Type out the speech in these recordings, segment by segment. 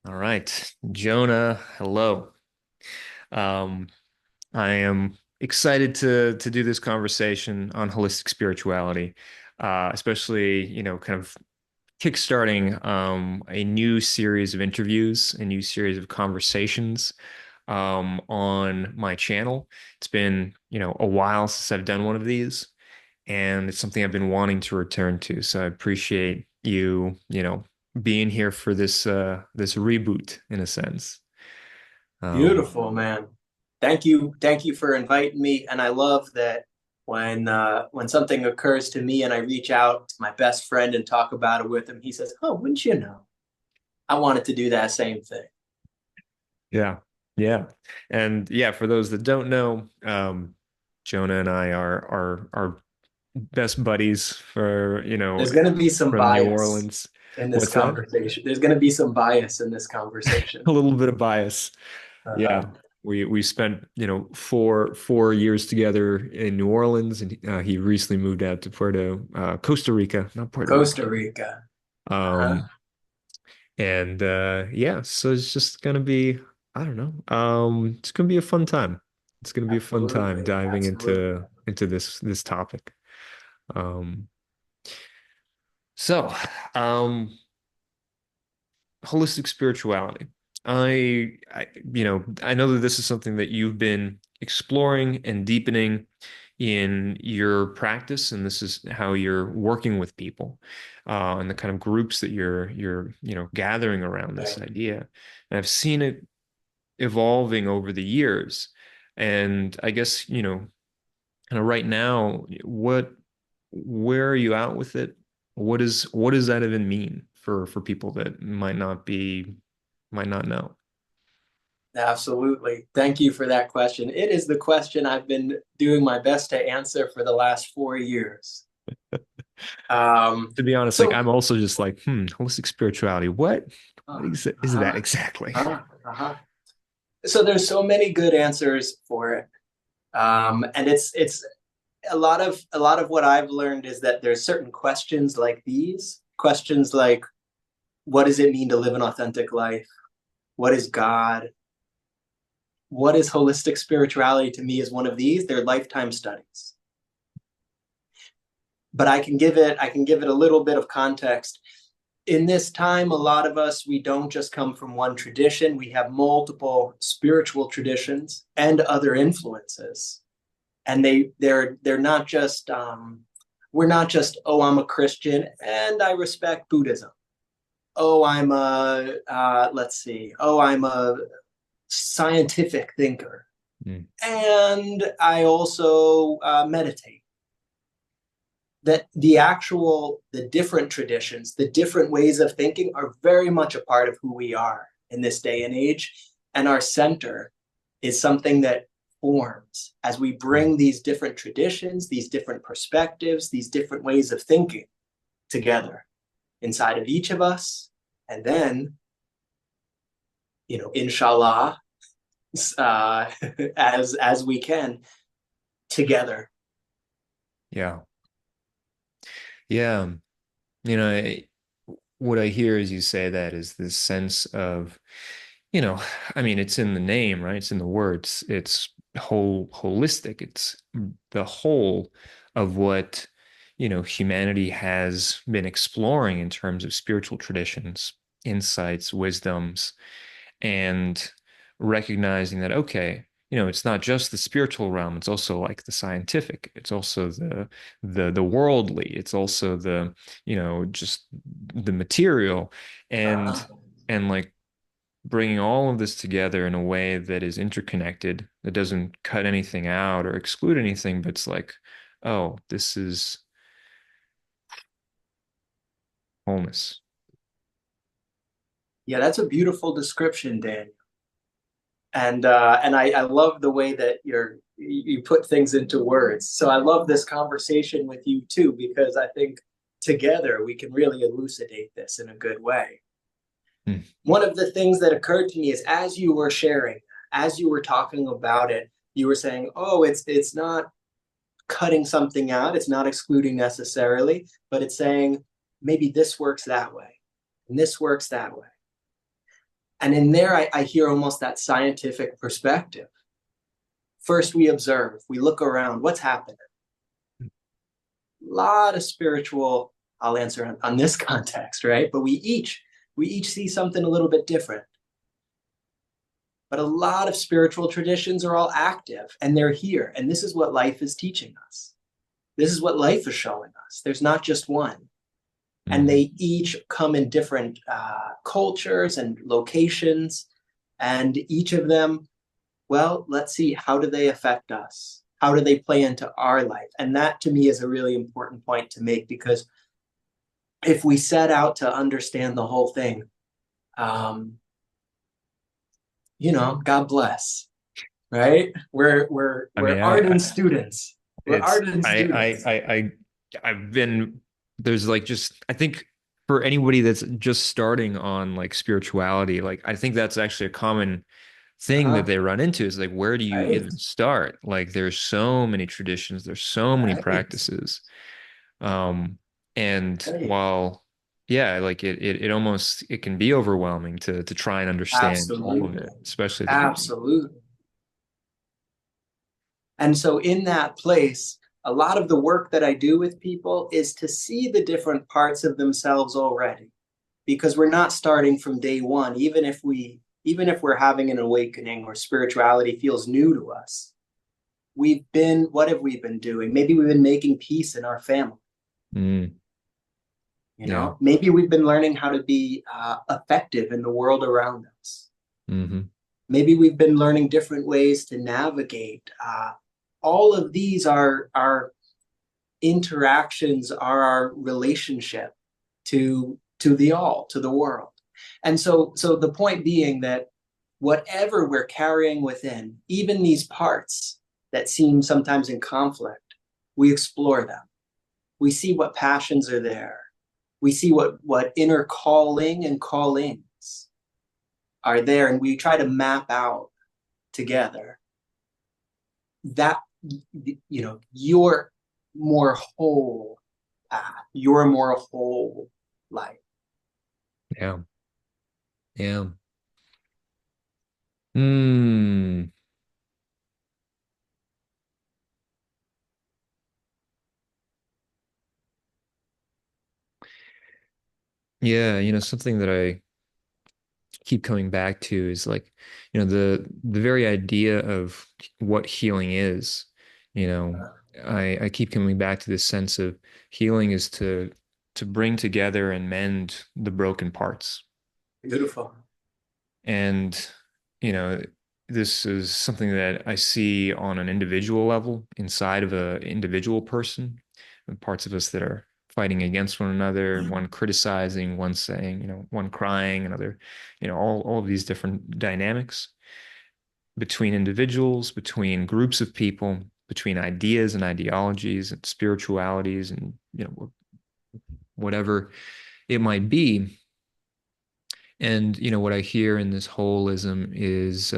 All right, Jonah, hello. Um, I am excited to do this conversation on holistic spirituality, especially, kind of kickstarting a new series of interviews, a new series of conversations on my channel. It's been, a while since I've done one of these, and it's something I've been wanting to return to. So I appreciate you, being here for this reboot in a sense. Um, Beautiful, man. Thank you for inviting me. And I love that when something occurs to me and I reach out to my best friend and talk about it with him, he says, "Oh, wouldn't you know? I wanted to do that same thing." yeah, yeah, and yeah. For those that don't know, Jonah and I are best buddies for There's going to be some from New bias Orleans. in this What's that? conversation. There's going to be some bias in this conversation. A little bit of bias. Yeah. Uh, We spent, four years together in New Orleans, and he recently moved out to Costa Rica, not Puerto Rico. Costa Rica. Uh-huh. Um, and yeah, so it's just gonna be, I don't know, it's gonna be a fun time. It's gonna be a fun time Absolutely. diving Absolutely. into this topic. Um, so, um, holistic spirituality. I know that this is something that you've been exploring and deepening in your practice, and this is how you're working with people, and the kind of groups that you're gathering around this Right. idea. And I've seen it evolving over the years, and I guess kind of right now, where are you at with it? What does that even mean for people that might not know? Absolutely. Thank you for that question. It is the question I've been doing my best to answer for the last 4 years. Um, To be honest, like so, I'm also just like, holistic spirituality. What is that uh-huh, exactly? uh-huh. So there's so many good answers for it. And it's a lot of what I've learned is that there's certain questions like these, questions like, what does it mean to live an authentic life? What is God? What is holistic spirituality to me is one of these. They're lifetime studies. But I can give it a little bit of context. In this time, a lot of us, we don't just come from one tradition. We have multiple spiritual traditions and other influences. And they're not just we're not just, oh, I'm a Christian and I respect Buddhism. Oh, I'm a let's see. Oh, I'm a scientific thinker. Mm, And I also meditate. That the different traditions, the different ways of thinking are very much a part of who we are in this day and age. And our center is something that forms as we mm. bring these different traditions, these different perspectives, these different ways of thinking together inside of each of us. And then, inshallah, uh, as we can together. Yeah, yeah. You know, what I hear as you say that is this sense of, you know, I mean, it's in the name, right? It's in the words. It's holistic. It's the whole of what, humanity has been exploring in terms of spiritual traditions, insights, wisdoms, and recognizing that, okay, it's not just the spiritual realm, it's also like the scientific, it's also the worldly, it's also just the material, and Uh-huh. like bringing all of this together in a way that is interconnected, that doesn't cut anything out or exclude anything, but it's like, oh, this is wholeness. Yeah, that's a beautiful description, Dan. And I love the way that you put things into words. So I love this conversation with you too, because I think together we can really elucidate this in a good way. Hmm. One of the things that occurred to me is as you were sharing, as you were talking about it, you were saying, "Oh, it's not cutting something out, it's not excluding necessarily, but it's saying maybe this works that way, and this works that way." And in there, I hear almost that scientific perspective. First, we observe, we look around, what's happening? A lot of spiritual, I'll answer on this context, right? But we each see something a little bit different. But a lot of spiritual traditions are all active and they're here. And this is what life is teaching us. This is what life is showing us. There's not just one. And Hmm. they each come in different cultures and locations. And each of them, well, let's see, how do they affect us? How do they play into our life? And that to me is a really important point to make, because if we set out to understand the whole thing, um, God bless, right? I We're mean, ardent students. We're it's ardent students. I've been there's like just I think for anybody that's just starting on like spirituality, like I think that's actually a common thing that Uh-huh. they run into is like where do you Right. even start? Like there's so many traditions, there's so many Right. practices. Um, and Right. while yeah, like it almost it can be overwhelming to try and understand all of Absolutely. it, especially at the beginning. Absolutely. And so, in that place, a lot of the work that I do with people is to see the different parts of themselves already, because we're not starting from day one. Even if we're having an awakening or spirituality feels new to us, what have we been doing? Maybe we've been making peace in our family. Mm, yeah. Maybe we've been learning how to be effective in the world around us. Hmm. Maybe we've been learning different ways to navigate. All of these are our interactions, are our relationship to the all, to the world. And so the point being that whatever we're carrying within, even these parts that seem sometimes in conflict, we explore them. We see what passions are there. We see what inner calling and callings are there, and we try to map out together that your more whole path, your more whole life. Yeah. Yeah. Mm. Yeah, something that I keep coming back to is like, the very idea of what healing is, you know, I keep coming back to this sense of healing is to bring together and mend the broken parts. Beautiful. And, you know, this is something that I see on an individual level inside of an individual person, the parts of us that are fighting against one another, one criticizing, one saying, one crying, another, all of these different dynamics between individuals, between groups of people, between ideas and ideologies and spiritualities and, whatever it might be. And, what I hear in this holism is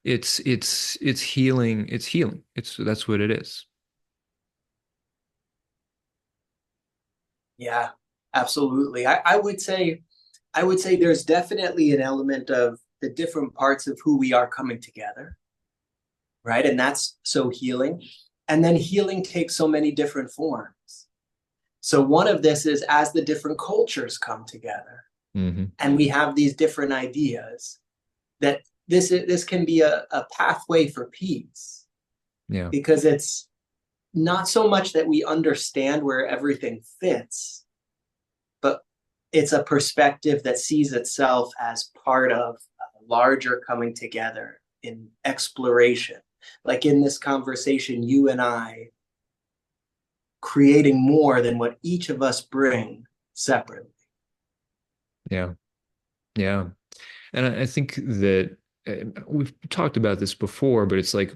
it's healing. It's healing. That's what it is. Yeah, absolutely. I would say there's definitely an element of the different parts of who we are coming together, right? And that's so healing. And then healing takes so many different forms. So one of this is as the different cultures come together Hmm. and we have these different ideas, that this can be a pathway for peace, Yeah. because it's not so much that we understand where everything fits, but it's a perspective that sees itself as part of a larger coming together in exploration. Like in this conversation, you and I creating more than what each of us bring separately. Yeah. Yeah. And I think that we've talked about this before, but it's like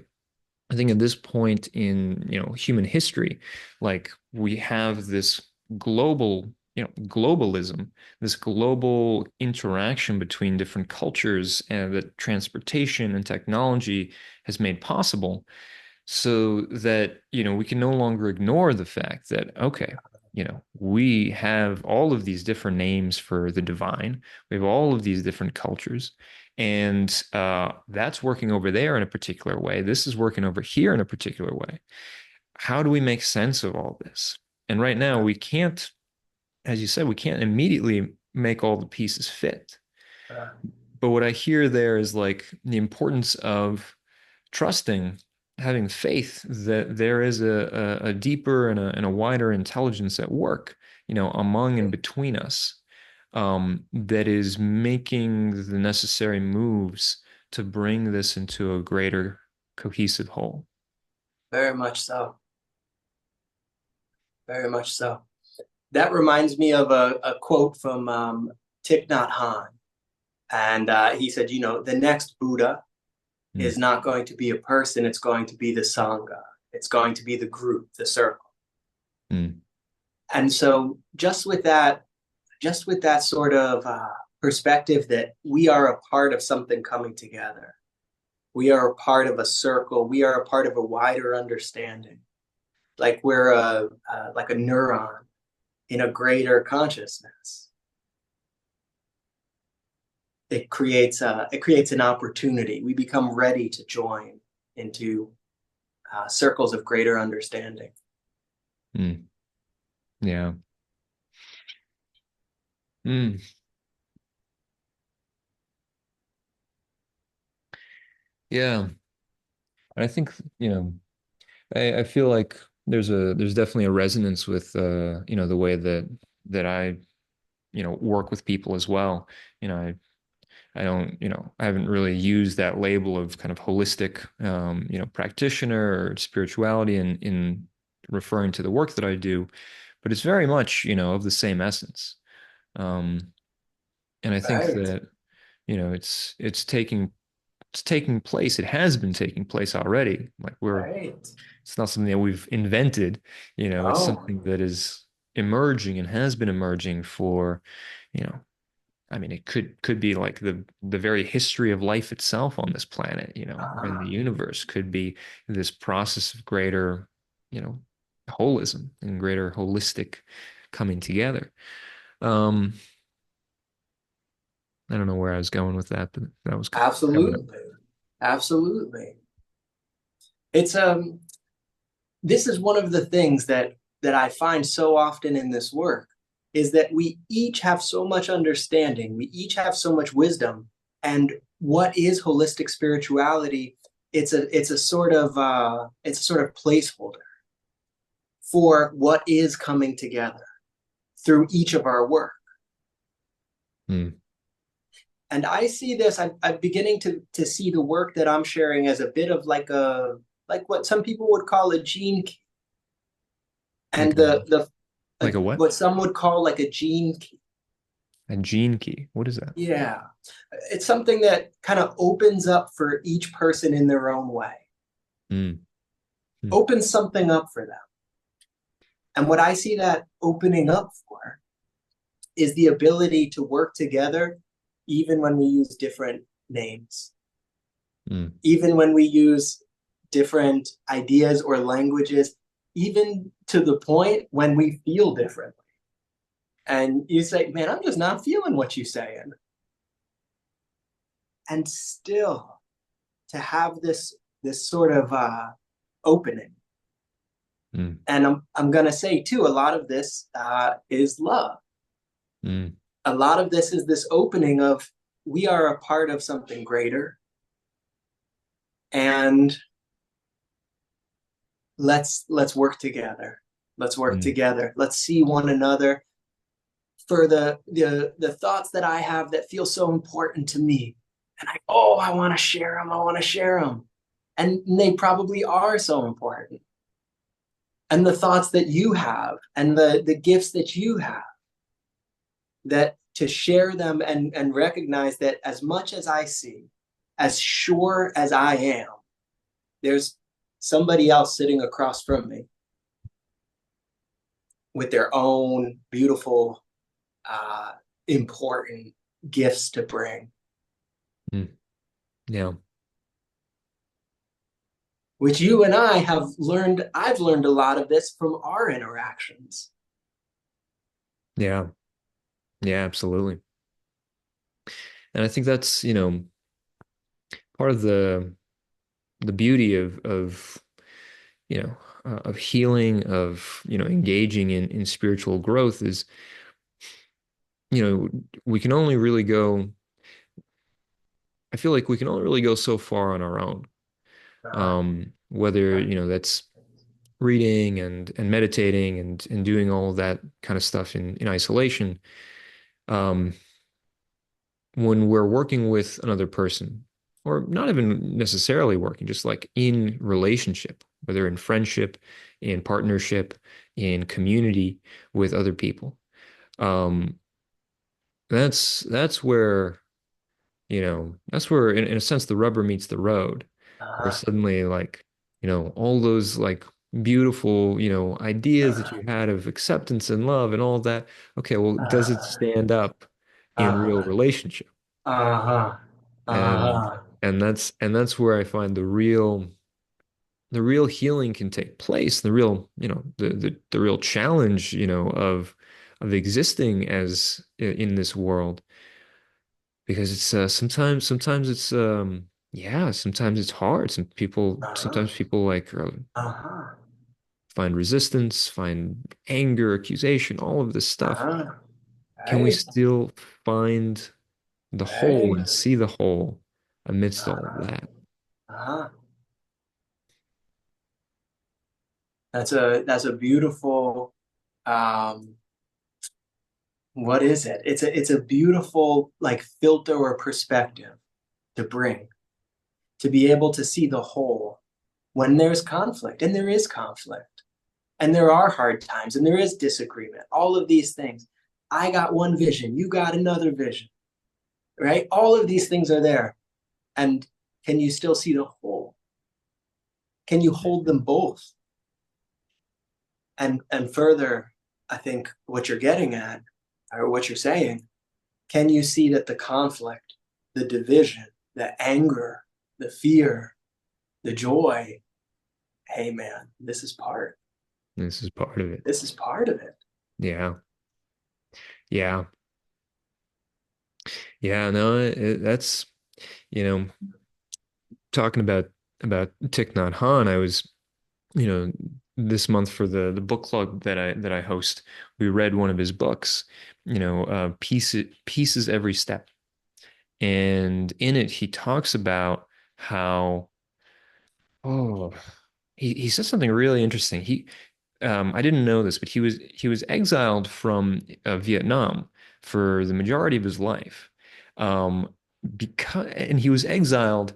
I think at this point in, human history, like we have this global, globalism, this global interaction between different cultures and that transportation and technology has made possible so that, we can no longer ignore the fact that, okay, we have all of these different names for the divine. We have all of these different cultures. And that's working over there in a particular way. This is working over here in a particular way. How do we make sense of all this? And right now, we can't, as you said, we can't immediately make all the pieces fit. But what I hear there is like the importance of trusting, having faith that there is a deeper and a wider intelligence at work, among and between us, that is making the necessary moves to bring this into a greater cohesive whole. Very much so. Very much so. That reminds me of a quote from Thich Nhat Hanh. And he said, the next Buddha Mm, is not going to be a person, it's going to be the Sangha. It's going to be the group, the circle. mm, And so just with that sort of perspective that we are a part of something coming together. We are a part of a circle. We are a part of a wider understanding. Like we're like a neuron in a greater consciousness. It creates an opportunity. We become ready to join into circles of greater understanding. mm. Yeah. Mm. Yeah. I think, I feel like there's definitely a resonance with the way that I, work with people as well. I don't, I haven't really used that label of kind of holistic, practitioner or spirituality in referring to the work that I do, but it's very much, of the same essence. Um, and I think Right. that, it's taking place. It has been taking place already. Like Right. it's not something that we've invented, it's Oh, something that is emerging and has been emerging for, you know, I mean, it could be like the very history of life itself on this planet, or in the uh-huh. universe could be this process of greater, you know, holism and greater holistic coming together. Um, I don't know where I was going with that, but that was coming up. Absolutely. Absolutely. It's this is one of the things that I find so often in this work is that we each have so much understanding, we each have so much wisdom, and what is holistic spirituality? It's a sort of placeholder for what is coming together through each of our work. Mm, And I see this. I'm beginning to see the work that I'm sharing as a bit of like what some people would call a gene key, and like a like a what? what some would call like a gene key. A gene key. What is that? Yeah, it's something that kind of opens up for each person in their own way, Mm, mm, opens something up for them. And what I see that opening up for is the ability to work together, even when we use different names, mm, even when we use different ideas or languages, even to the point when we feel differently. And you say, man, I'm just not feeling what you're saying. And still to have this sort of opening. mm, And I'm gonna say too, a lot of this is love. mm, A lot of this is this opening of we are a part of something greater, and let's work together. Let's work mm, together. Let's see one another for the thoughts that I have that feel so important to me. And I want to share them. I want to share them. And they probably are so important. And the thoughts that you have and the gifts that you have, that to share them and recognize that as much as I see, as sure as I am, there's somebody else sitting across from me with their own beautiful, uh, important gifts to bring, mm. Yeah. which you and I have learned. I've learned a lot of this from our interactions. Yeah. Yeah, absolutely. And I think that's, part of the beauty of of healing, of engaging in spiritual growth is, we can only really go. I feel like we can only really go so far on our own. Uh-huh. Whether that's reading and meditating and doing all of that kind of stuff in isolation. Um, when we're working with another person, or not even necessarily working, just like in relationship, whether in friendship, in partnership, in community with other people. Um, that's where, that's where in a sense the rubber meets the road, where Uh-huh. suddenly like, all those like beautiful, ideas that Uh-huh. you had of acceptance and love and all that, okay, well, does it Uh-huh. stand up in real Uh-huh. relationship? Uh-huh. and Uh-huh. and that's where I find the real healing can take place. The real, the real challenge, of existing as in this world, because it's sometimes it's yeah, sometimes it's hard. Uh-huh. Sometimes people like Uh-huh. find resistance, find anger, accusation, all of this stuff. Uh-huh. Can we Right. still find the whole Right. and see the whole amidst all of Uh-huh. that? Uh-huh. That's a beautiful um what is it? It's a beautiful like filter or perspective to bring, to be able to see the whole when there's conflict, and there is conflict, and there are hard times, and there is disagreement, all of these things. I got one vision, you got another vision, right? All of these things are there. And can you still see the whole? Can you hold them both? And further, I think what you're getting at, or what you're saying, can you see that the conflict, the division, the anger, the fear, the joy, hey man, this is part. This is part of it. This is part of it. Yeah. Yeah. Yeah. No, that's, you know, talking about Thich Nhat Hanh. I was, you know, this month for the book club that I host, we read one of his books, Pieces Every Step. And in it, he talks about how, oh, he said something really interesting. I didn't know this, but he was exiled from Vietnam for the majority of his life, um, and he was exiled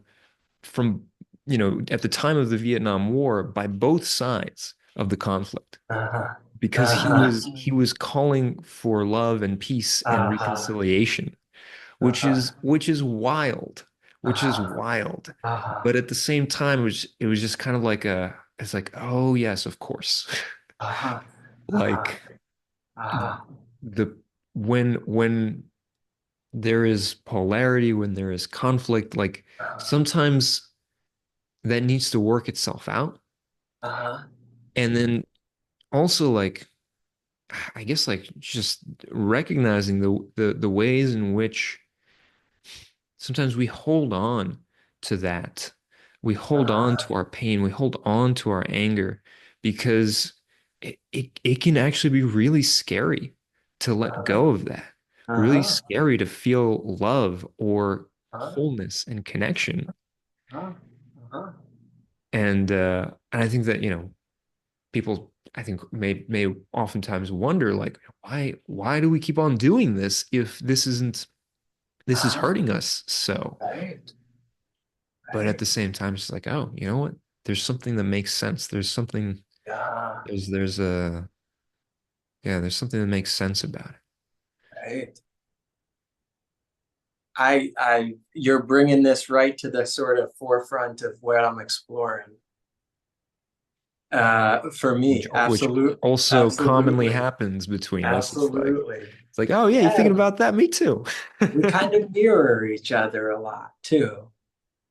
from, at the time of the Vietnam War by both sides of the conflict, Uh-huh. because he Uh-huh. was he was calling for love and peace and Uh-huh. reconciliation, which Uh-huh. is which is wild, which is Uh-huh. wild. Uh-huh. But at the same time, it was just kind of like it's like, oh yes, of course. Uh-huh. Uh-huh. Like Uh-huh. the when there is polarity, when there is conflict, like sometimes that needs to work itself out. Uh-huh. And then also like, I guess like just recognizing the ways in which sometimes we hold on to that. We hold on Uh-huh. to our pain. We hold on to our anger because it can actually be really scary to let go of that. Really Uh-huh. scary to feel love or Uh-huh. wholeness and connection. Uh-huh. Uh-huh. And I think that, people, I think, may oftentimes wonder like, why do we keep on doing this if this is Uh-huh. hurting us so? Right. But at the Right. same time, it's like, oh, you know what? There's something that makes sense. Yeah. There's a, yeah, there's something that makes sense about it. Right. You're bringing this right to the sort of forefront of what I'm exploring. For Which me, which absolute, also commonly absolutely, happens between us. absolutely. It's like, oh yeah, you Yeah, thinking about that? Me too. we kind of mirror each other a lot too.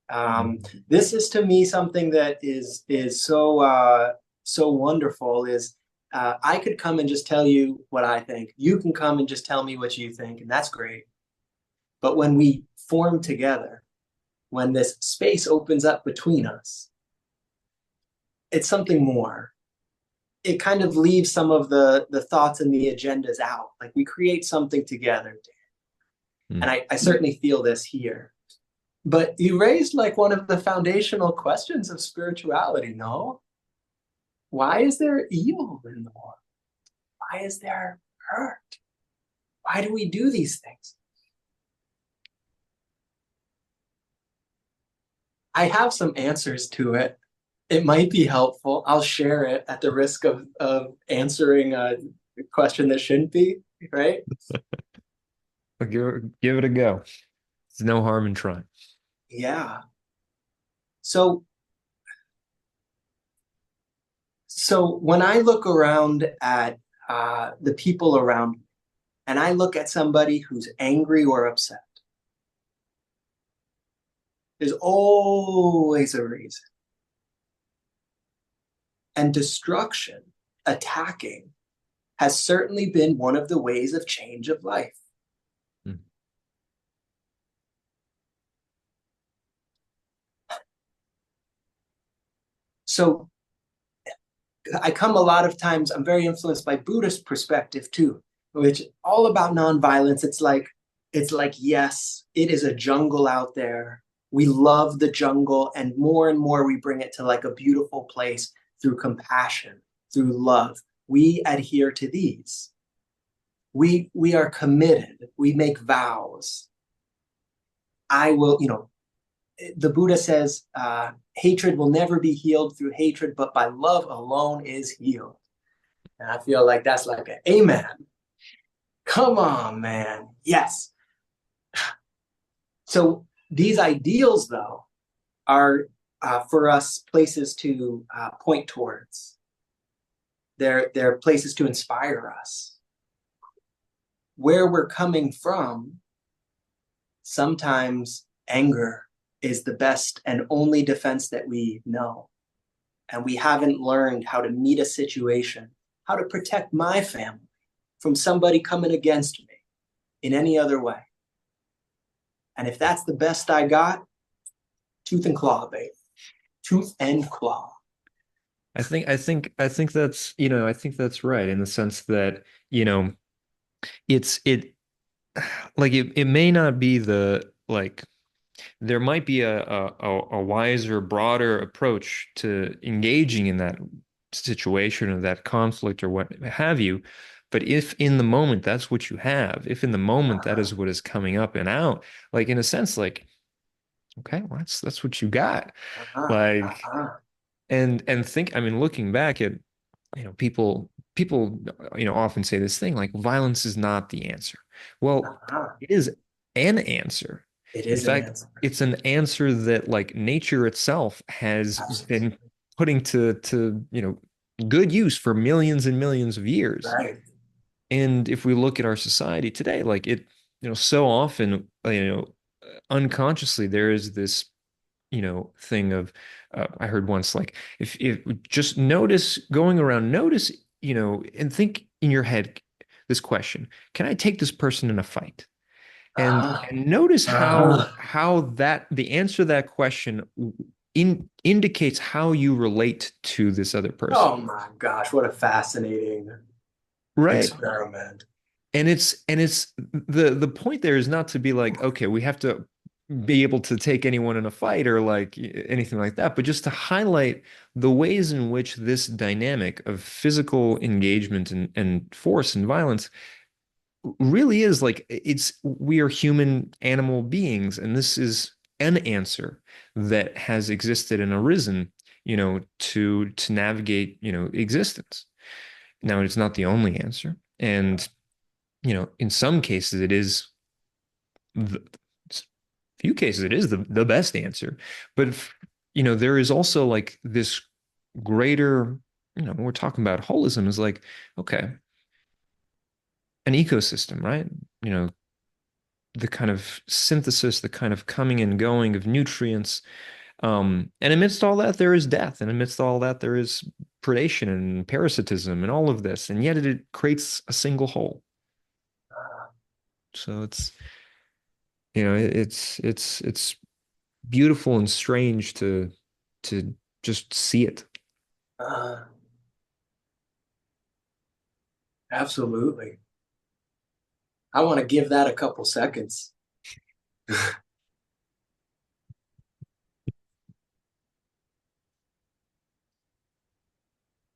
Um, Mhm. this is to me something that is so so wonderful. Is I could come and just tell you what I think. You can come and just tell me what you think, and that's great. But when we form together, when this space opens up between us, it's something more. It kind of leaves some of the thoughts and the agendas out. Like we create something together. Hmm. And I certainly feel this here. But you raised like one of the foundational questions of spirituality, no? Why is there evil in the world? Why is there hurt? Why do we do these things? I have some answers to it. It might be helpful. I'll share it at the risk of answering a question that shouldn't be, right? Give it a go. There's no harm in trying. Yeah. So so when I look around at the people around me, and I look at somebody who's angry or upset, there's always a reason. And destruction, attacking, has certainly been one of the ways of change of life. Hmm. So I come a lot of times, I'm very influenced by Buddhist perspective too, which all about nonviolence. It's like, yes, it is a jungle out there. We love the jungle, and more we bring it to like a beautiful place through compassion, through love. We adhere to these. We are committed. We make vows. I will, the Buddha says, hatred will never be healed through hatred, but by love alone is healed. And I feel like that's like an amen. Come on, man. Yes. So these ideals, though, are for us places to point towards. They're places to inspire us. Where we're coming from, sometimes anger is the best and only defense that we know. And we haven't learned how to meet a situation, how to protect my family from somebody coming against me in any other way. And if that's the best I got, tooth and claw, baby. Tooth and claw. I think that's, I think that's right in the sense that, it like it may not be the like there might be a wiser, broader approach to engaging in that situation or that conflict or what have you. But if in the moment that's what you have, if in the moment that Uh-huh. is what is coming up and out, like in a sense, like, okay, well, that's what you got. Uh-huh. Like, Uh-huh. and think, I mean, looking back at, people, often say this thing like violence is not the answer. Well, Uh-huh. it is an answer. It In is an fact, answer. it's an answer that like nature itself has Absolutely. been putting to, good use for millions and millions of years. Right. And if we look at our society today, like it, so often, unconsciously there is this, thing of, I heard once, like if just notice going around, notice, and think in your head this question: can I take this person in a fight? And Uh-huh. and notice how Uh-huh. that the answer to that question indicates how you relate to this other person. Oh my gosh, what a fascinating Right. experiment. And it's the point there is not to be like, okay, we have to be able to take anyone in a fight or like anything like that, but just to highlight the ways in which this dynamic of physical engagement and force and violence really is like, we are human animal beings, and this is an answer that has existed and arisen, to navigate, existence. Now, it's not the only answer, and in some cases it is the few cases it is the best answer. But there is also like this greater, we're talking about holism, is like, okay, an ecosystem, right? You know, the kind of synthesis, the kind of coming and going of nutrients. And amidst all that, there is death. And amidst all that, there is predation and parasitism and all of this, and yet it creates a single whole. So it's, it's beautiful and strange to just see it. Uh, absolutely. I want to give that a couple seconds.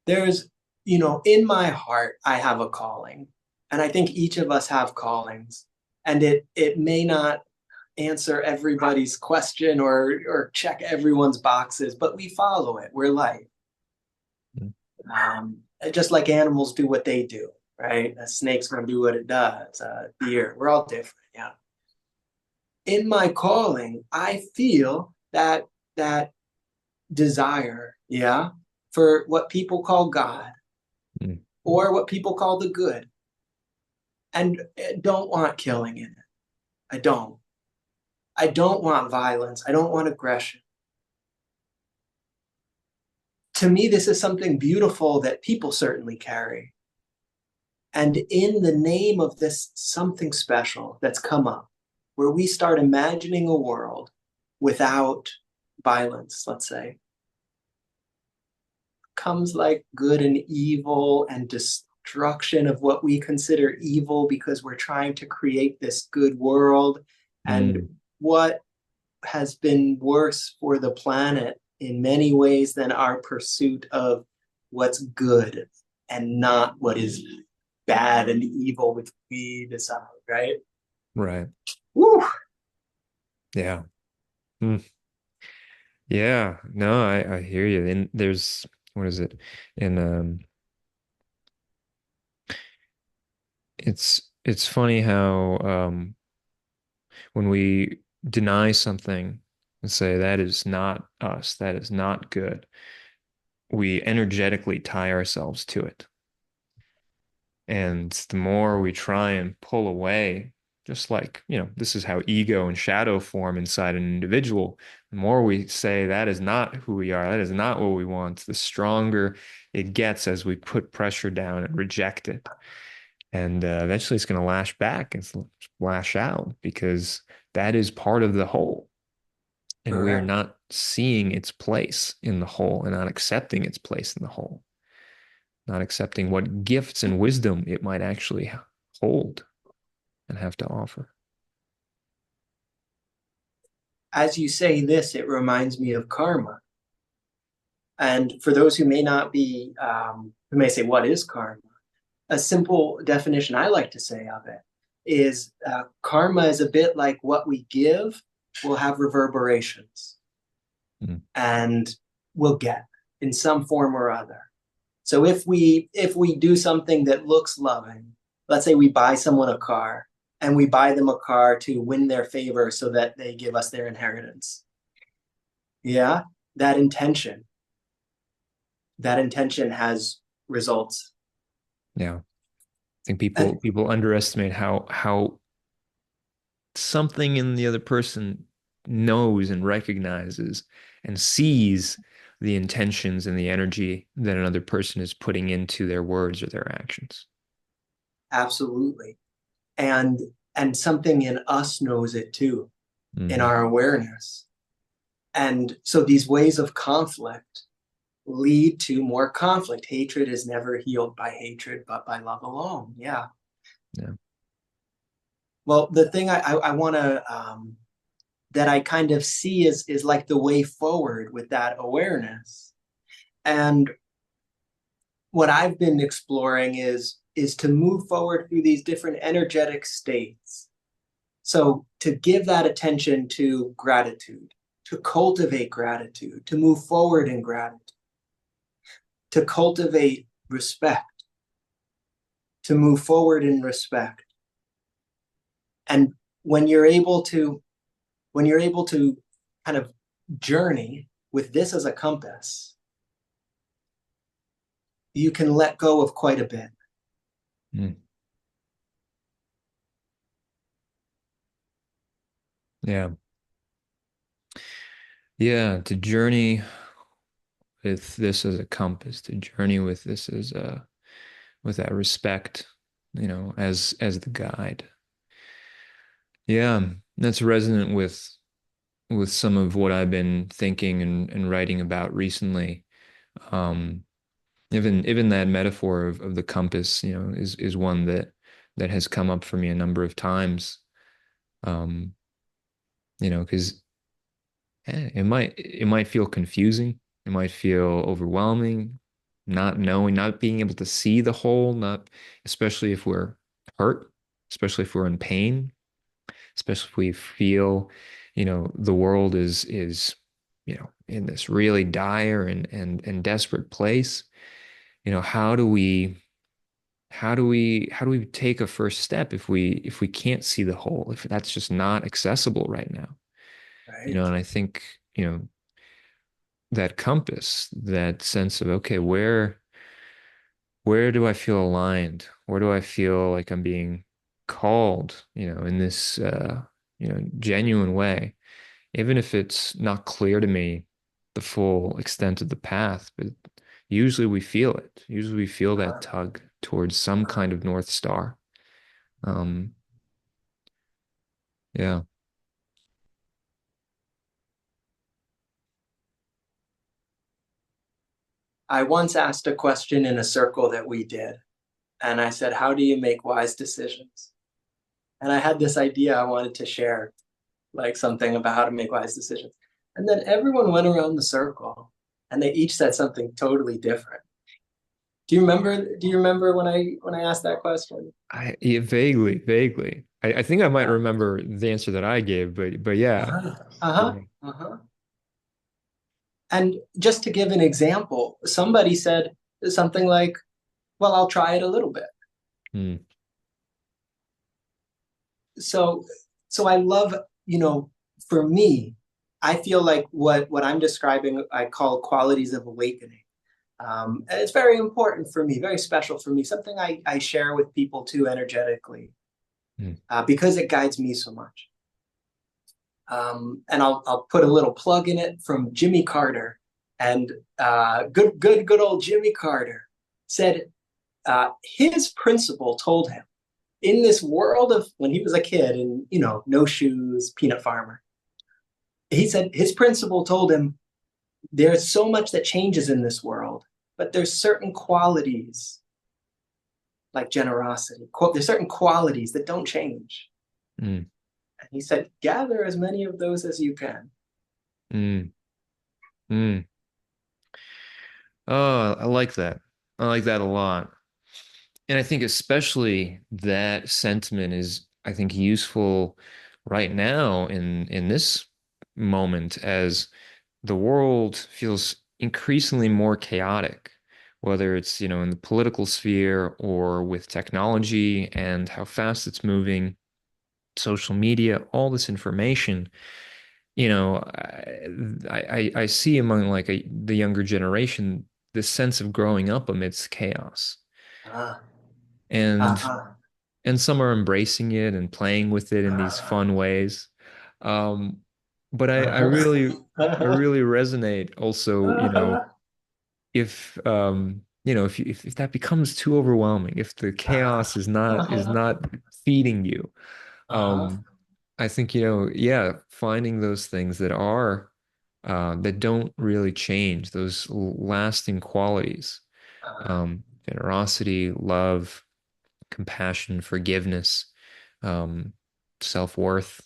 There's, in my heart, I have a calling. And I think each of us have callings. And it may not answer everybody's question or check everyone's boxes, but we follow it. We're light. Um, just like animals do what they do, right? A snake's going to do what it does. Deer, we're all different. Yeah. In my calling, I feel that desire, yeah, for what people call God Mm. or what people call the good, and don't want killing in it. I don't. I don't want violence. I don't want aggression. To me, this is something beautiful that people certainly carry. And in the name of this something special that's come up, where we start imagining a world without violence, let's say, comes like good and evil and destruction of what we consider evil because we're trying to create this good world. And Mm. what has been worse for the planet in many ways than our pursuit of what's good and not what is bad and evil, which we decide, right? Right. Woo! Yeah. Mm. Yeah. No, I hear you. And there's, what is it? And it's funny how when we deny something and say that is not us, that is not good, we energetically tie ourselves to it. And the more we try and pull away, just like, this is how ego and shadow form inside an individual. The more we say that is not who we are, that is not what we want, the stronger it gets as we put pressure down and reject it. And eventually it's going to lash back and lash out because that is part of the whole. And we are Correct. not seeing its place in the whole and not accepting its place in the whole, not accepting what gifts and wisdom it might actually hold and have to offer. As you say this, it reminds me of karma. And for those who may not be, who may say, what is karma? A simple definition I like to say of it is karma is a bit like what we give will have reverberations Mm. and will get in some form or other. So if we do something that looks loving, let's say we buy someone a car and we buy them a car to win their favor so that they give us their inheritance. Yeah, that intention, that intention has results. Yeah. I think And people underestimate how something in the other person knows and recognizes and sees the intentions and the energy that another person is putting into their words or their actions. absolutely. And and something in us knows it too, in Hmm. our awareness. And so these ways of conflict lead to more conflict. Hatred is never healed by hatred, but by love alone. Yeah. Yeah. Well, the thing I want to that I kind of see is like the way forward with that awareness. And what I've been exploring is to move forward through these different energetic states. So to give that attention to gratitude, to cultivate gratitude, to move forward in gratitude, to cultivate respect, to move forward in respect. And when you're able to when you're able to kind of journey with this as a compass, you can let go of quite a bit. Mm. Yeah. Yeah. To journey with this as a compass, to journey with this as a with that respect, as the guide. Yeah, that's resonant with some of what I've been thinking and writing about recently. Um, even that metaphor of the compass, is one that has come up for me a number of times. Um, because it might feel confusing, it might feel overwhelming, not knowing, not being able to see the whole, not especially if we're hurt, especially if we're in pain, especially if we feel, the world is in this really dire and desperate place. How do we take a first step if we can't see the whole, if that's just not accessible right now? Right. And I think, that compass, that sense of, okay, where do I feel aligned? Where do I feel like I'm being called, in this genuine way, even if it's not clear to me the full extent of the path, but usually we feel it. Usually we feel that Uh-huh. tug towards some Uh-huh. kind of North Star. Um, yeah. I once asked a question in a circle that we did, and I said, "How do you make wise decisions?" And I had this idea I wanted to share, like something about how to make wise decisions. And then everyone went around the circle, and they each said something totally different. Do you remember when I asked that question? Yeah, vaguely. I think I might Yeah. remember the answer that I gave, but yeah. Uh-huh. Uh-huh. Yeah. Uh-huh. And just to give an example, somebody said something like, "Well, I'll try it a little bit." Mm, So so I love, for me, I feel like what I'm describing I call qualities of awakening. And it's very important for me, very special for me, something I share with people too energetically, mm. because it guides me so much. And I'll put a little plug in it from Jimmy Carter. And good old Jimmy Carter said his principal told him, in this world of when he was a kid and, no shoes, peanut farmer, he said his principal told him, there's so much that changes in this world, but there's certain qualities like generosity. There's certain qualities that don't change. Mm, And he said, gather as many of those as you can. mm, mm. Oh, I like that. I like that a lot. And I think especially that sentiment is, I think, useful right now in this moment as the world feels increasingly more chaotic, whether it's, in the political sphere or with technology and how fast it's moving, social media, all this information. I see among like the younger generation this sense of growing up amidst chaos, Uh, and uh, some are embracing it and playing with it in these uh, fun ways. Um, but I uh, really resonate also, if that becomes too overwhelming, if the chaos is not feeding you, uh, um, I think, yeah, finding those things that don't really change, those lasting qualities, generosity, love, compassion, forgiveness, um, self-worth,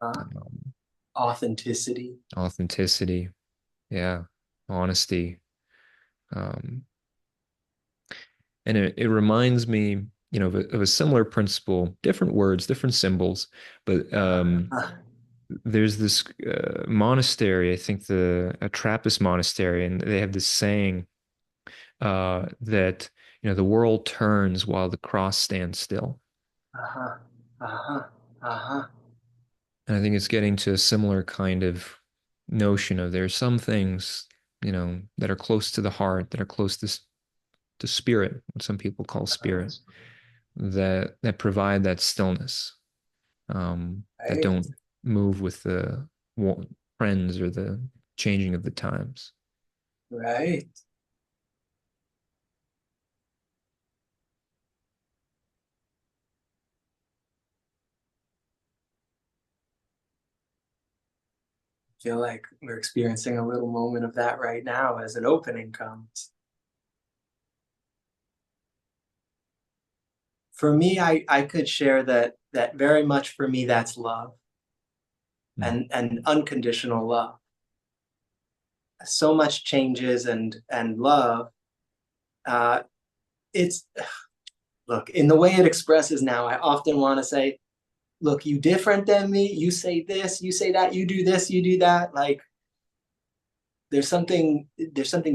um, authenticity. authenticity, yeah, honesty. Um, and it reminds me, of a similar principle, different words, different symbols, but Uh, there's this monastery, I think a Trappist monastery, and they have this saying that the world turns while the cross stands still. uh-huh, uh-huh, uh-huh, And I think it's getting to a similar kind of notion of there's some things, that are close to the heart, that are close to spirit, what some people call spirit, that provide that stillness, that right. don't move with the trends or the changing of the times. Right. I feel like we're experiencing a little moment of that right now as an opening comes. For me, I could share that very much for me, that's love Mm, and unconditional love. So much changes and love. Uh, it's look in the way it expresses now. I often want to say, look, you different than me. You say this, you say that, you do this, you do that. Like there's something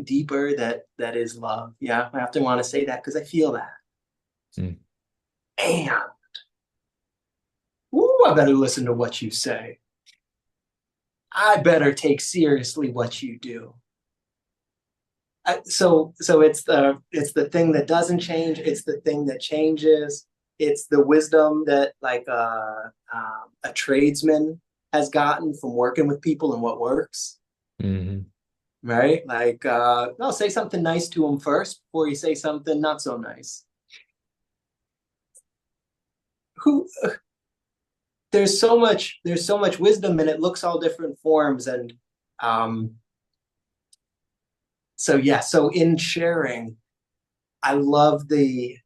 deeper that is love. Yeah, I often want to say that because I feel that. mm, Man, ooh, I better listen to what you say. I better take seriously what you do. So it's the thing that doesn't change. It's the thing that changes. It's the wisdom that like a tradesman has gotten from working with people and what works, mhm. right? Like no, say something nice to him first before you say something not so nice. Who there's so much wisdom and it looks all different forms and um so yeah, so in sharing I love the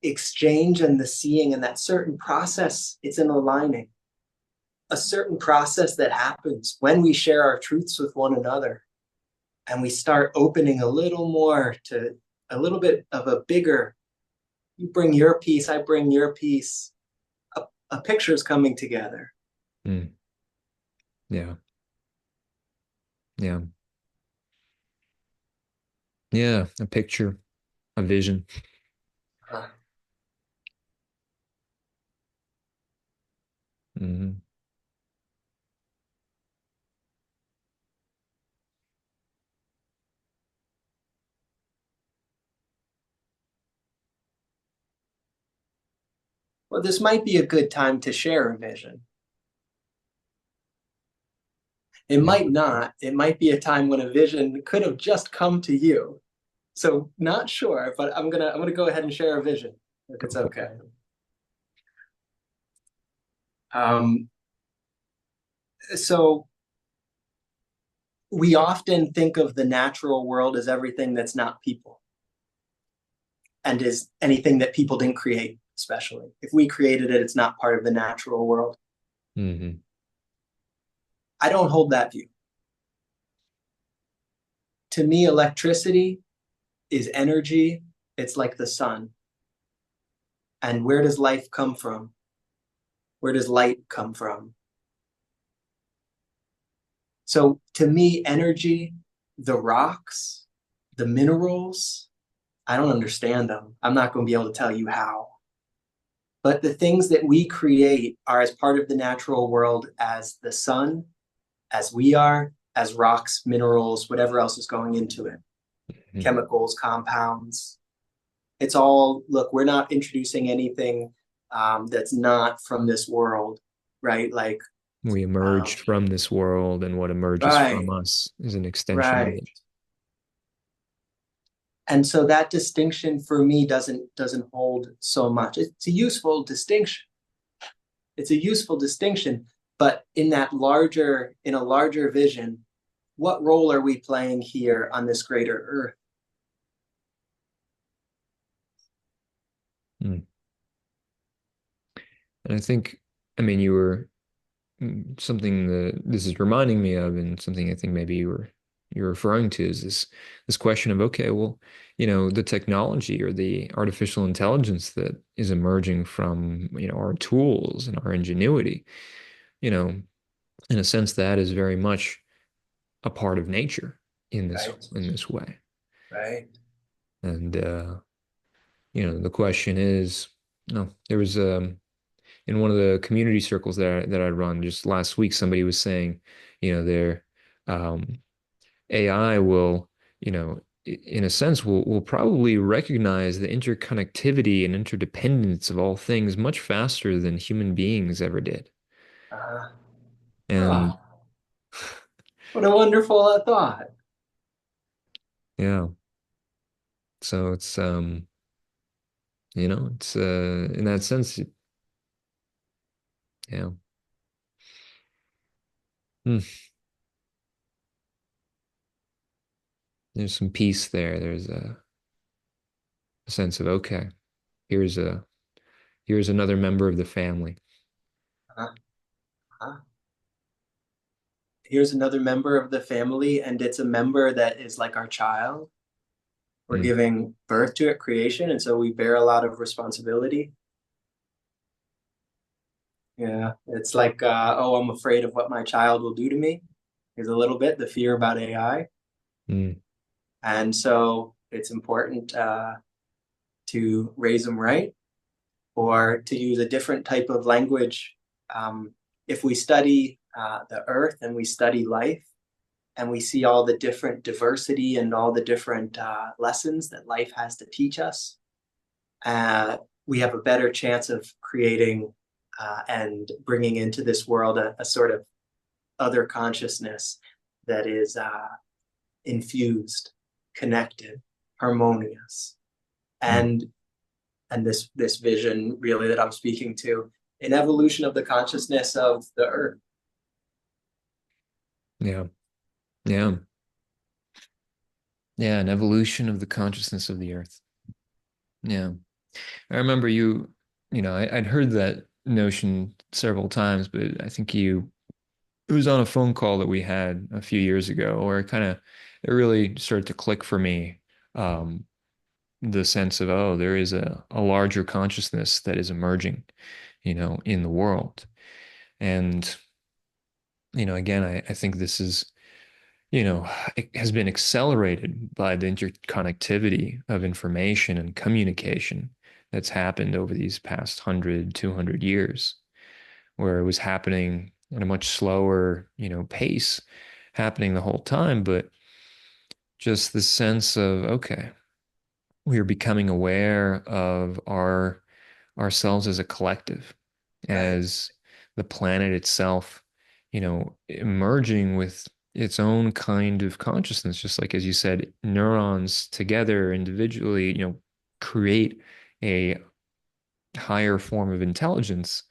exchange and the seeing and that certain process. It's an aligning, a certain process that happens when we share our truths with one another and we start opening a little more to a little bit of a bigger. You bring your piece, I bring your piece. A picture's coming together. Mm, yeah, yeah, yeah. A picture, a vision. Uh, Hmm. well, this might be a good time to share a vision. It Yeah. might not. It might be a time when a vision could have just come to you. So not sure, but I'm gonna go ahead and share a vision if Go it's for okay. Um, so we often think of the natural world as everything that's not people and is anything that people didn't create, especially. If we created it, it's not part of the natural world. it. Hmm. I don't hold that view. To me, electricity is energy. It's like the sun. And where does life come from? Where does light come from? So to me, energy, the rocks, the minerals, I don't understand them. I'm not going to be able to tell you how. But the things that we create are as part of the natural world as the sun, as we are, as rocks, minerals, whatever else is going into it, Hmm. chemicals, compounds. It's all, look, we're not introducing anything that's not from this world, right? Like, We um, emerged from this world, and what emerges from right, us is an extension of right. it. And so that distinction for me doesn't hold so much. It's a useful distinction. It's a useful distinction, but in a larger vision, what role are we playing here on this greater earth? Mm. And I think, I mean, you were something that this is reminding me of, and something I think maybe you're referring to is this question of, okay, well, the technology or the artificial intelligence that is emerging from, our tools and our ingenuity, you know, in a sense, that is very much a part of nature in this Right, in this way. right. And the question is, no, there was in one of the community circles that I run just last week, somebody was saying, their AI will, in a sense, will probably recognize the interconnectivity and interdependence of all things much faster than human beings ever did. Uh, And oh, what a wonderful thought. Yeah. So it's it's in that sense, yeah. Hmm. There's some peace there. There's a sense of okay, here's a here's another member of the family. Uh, uh, Here's another member of the family, and it's a member that is like our child. We're Hmm. giving birth to it, creation, and so we bear a lot of responsibility. Yeah, it's like, oh, I'm afraid of what my child will do to me. There's a little bit the fear about AI, Hmm. and so it's important to raise them right, or to use a different type of language. If we study the earth and we study life, and we see all the different diversity and all the different lessons that life has to teach us, uh, we have a better chance of creating and bringing into this world a sort of other consciousness that is infused, connected, harmonious, Hmm. and this vision really that I'm speaking to, an evolution of the consciousness of the earth. Yeah. Yeah. Yeah. An evolution of the consciousness of the earth. Yeah. I remember I'd heard that notion several times, but I think it was on a phone call that we had a few years ago where it really started to click for me. Um, the sense of, oh, there is a larger consciousness that is emerging, in the world. And, again, I think this is, it has been accelerated by the interconnectivity of information and communication that's happened over these past 100, 200 years, where it was happening at a much slower, pace, happening the whole time, but just the sense of, okay, we are becoming aware of ourselves as a collective, Right. as the planet itself, emerging with its own kind of consciousness, just like as you said, neurons together individually, create a higher form of intelligence.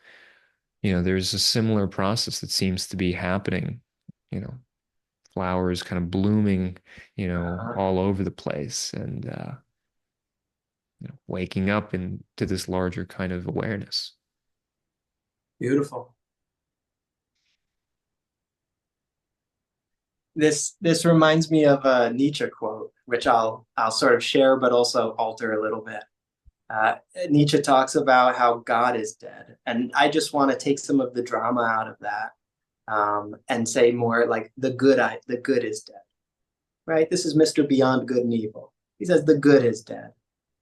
There's a similar process that seems to be happening, you know, flowers kind of blooming, Uh-huh. all over the place and waking up into this larger kind of awareness. Beautiful. This reminds me of a Nietzsche quote, which I'll sort of share, but also alter a little bit. Uh, Nietzsche talks about how God is dead, and I just want to take some of the drama out of that, and say more like the good is dead, right? This is Mr. Beyond Good and Evil. He says the good is dead,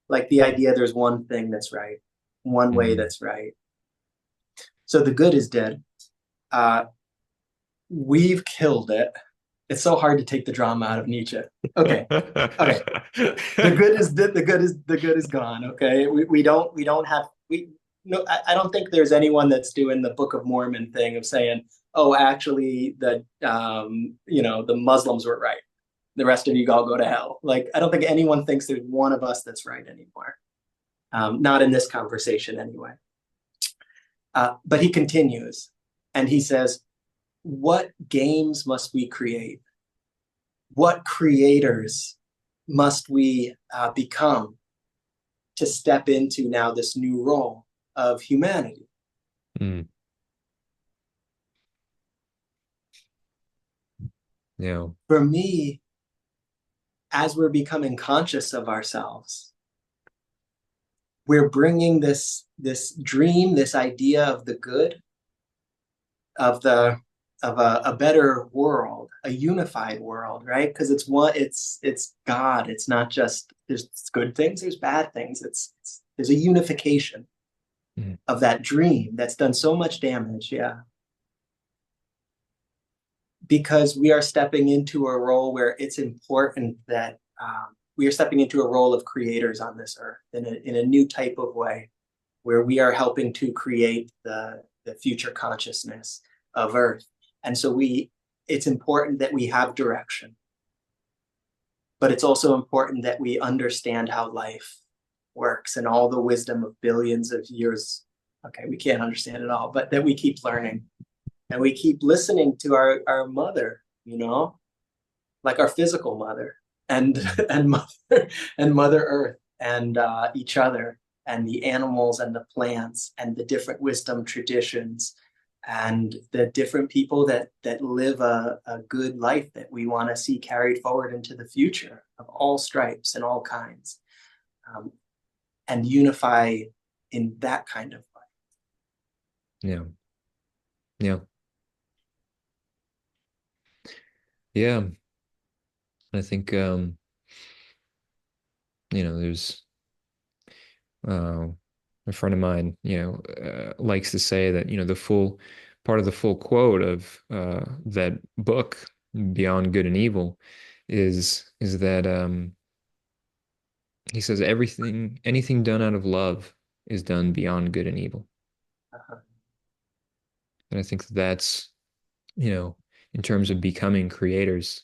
like the idea there's one thing that's right, one way Mm. that's right. So the good is dead. Uh, we've killed it. It's so hard to take the drama out of Nietzsche. Okay, okay. The good is gone. Okay, we don't have we no. I don't think there's anyone that's doing the Book of Mormon thing of saying, oh, actually the Muslims were right. The rest of you all go to hell. Like I don't think anyone thinks there's one of us that's right anymore. Not in this conversation anyway. But he continues, and he says, "What games must we create? What creators must we become to step into now this new role of humanity?" Mm. Yeah. For me, as we're becoming conscious of ourselves, we're bringing this dream, this idea of the good, of the of a better world, a unified world, right? Because it's God. It's not just there's good things, there's bad things. It's there's a unification Mm. of that dream that's done so much damage. Yeah, because we are stepping into a role where it's important that we are stepping into a role of creators on this earth in a new type of way, where we are helping to create the future consciousness of earth. And so it's important that we have direction. but it's also important that we understand how life works and all the wisdom of billions of years. Okay, we can't understand it all, but that we keep learning and we keep listening to our mother, like our physical mother and Mm. and mother and Mother Earth and each other and the animals and the plants and the different wisdom traditions and the different people that live a good life that we want to see carried forward into the future of all stripes and all kinds, um, and unify in that kind of way. Yeah. Yeah. Yeah. I think there's uh a friend of mine, likes to say that, the full part of the full quote of that book, Beyond Good and Evil, is that he says anything done out of love is done beyond good and evil. Uh-huh. And I think that's, you know, in terms of becoming creators,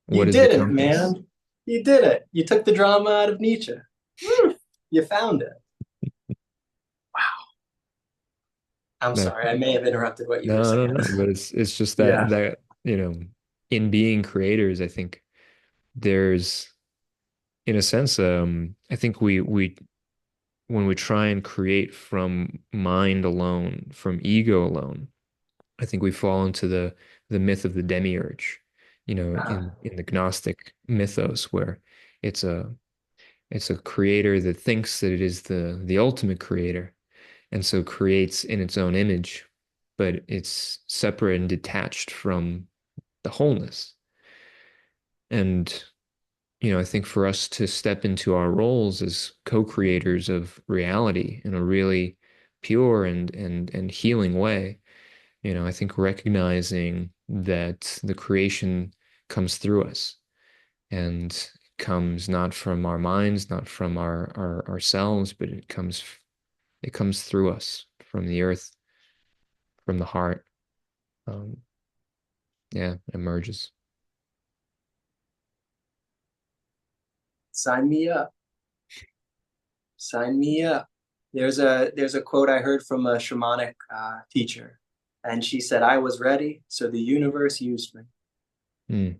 what You is the did it, compass? man. You did it. You took the drama out of Nietzsche. Woo! You found it. Wow. I'm No, sorry. I may have interrupted what you were no, no, saying. no. But it's just that Yeah. that in being creators, I think there's, in a sense, I think we when we try and create from mind alone, from ego alone, I think we fall into the myth of the demiurge, Uh, in the Gnostic mythos, where it's a it's a creator that thinks that it is the ultimate creator, and so creates in its own image, but it's separate and detached from the wholeness. And I think for us to step into our roles as co-creators of reality in a really pure and healing way, I think recognizing that the creation comes through us and comes not from our minds, not from our ourselves, but it comes through us from the earth, from the heart. Um, yeah, it emerges. Sign me up. Sign me up. There's a quote I heard from a shamanic teacher, and she said, "I was ready, so the universe used me. Mm,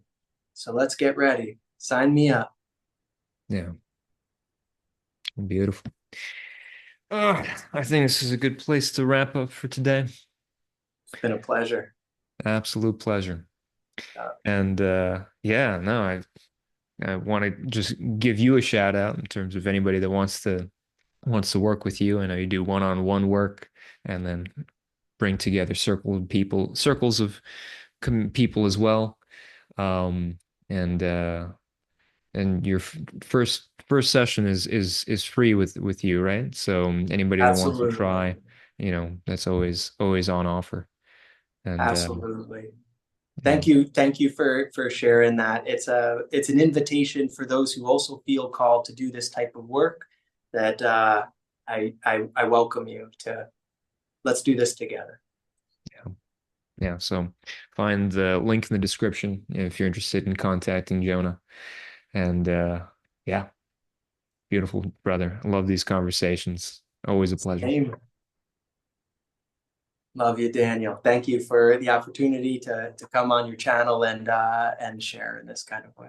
So let's get ready. Sign me up." yeah, beautiful. I think this is a good place to wrap up for today. It's been a pleasure. Absolute pleasure. Uh, And yeah, no, I want to just give you a shout out in terms of anybody that wants to work with you. I know you do one-on-one work and then bring together circles of people as well. Um, and your first session is free with you, right? So anybody that wants to Absolutely. try, that's always on offer. And Absolutely. yeah, Thank you for sharing that. It's an invitation for those who also feel called to do this type of work that I welcome you to. Let's do this together. yeah, yeah. So find the link in the description if you're interested in contacting Jonah. And yeah, beautiful brother. I love these conversations. Always a pleasure. Same. Love you, Daniel. Thank you for the opportunity to come on your channel and share in this kind of way.